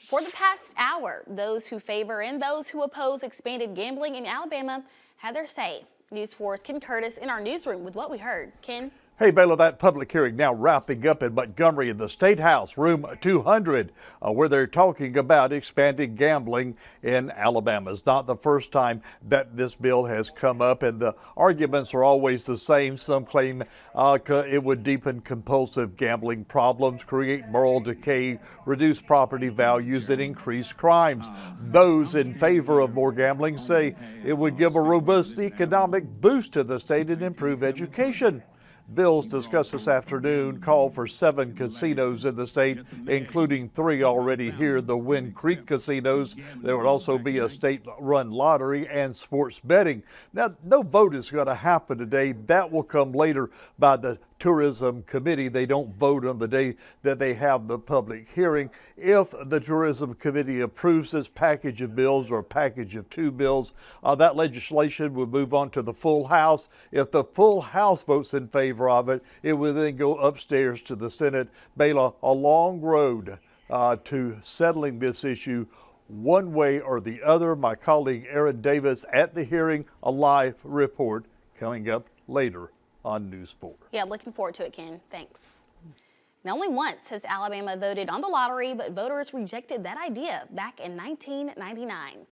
For the past hour, those who favor and those who oppose expanded gambling in Alabama had their say. News 4's Ken Curtis in our newsroom with what we heard. Ken? Hey, Baylor, that public hearing now wrapping up in Montgomery in the State House, room 200, where they're talking about expanding gambling in Alabama. It's not the first time that this bill has come up, and the arguments are always the same. Some claim it would deepen compulsive gambling problems, create moral decay, reduce property values, and increase crimes. Those in favor of more gambling say it would give a robust economic boost to the state and improve education. Bills discussed this afternoon call for 7 casinos in the state, including 3 already here, the Wind Creek casinos. There would also be a state-run lottery and sports betting. Now, no vote is going to happen today. That will come later by the Tourism Committee. They don't vote on the day that they have the public hearing. If the Tourism Committee approves this package of bills or a package of 2 bills, that legislation would move on to the full House. If the full House votes in favor of it, it would then go upstairs to the Senate. Baylor, a long road to settling this issue one way or the other. My colleague Aaron Davis at the hearing, a live report coming up later on News 4. Yeah, looking forward to it, Ken. Thanks. And only once has Alabama voted on the lottery, but voters rejected that idea back in 1999.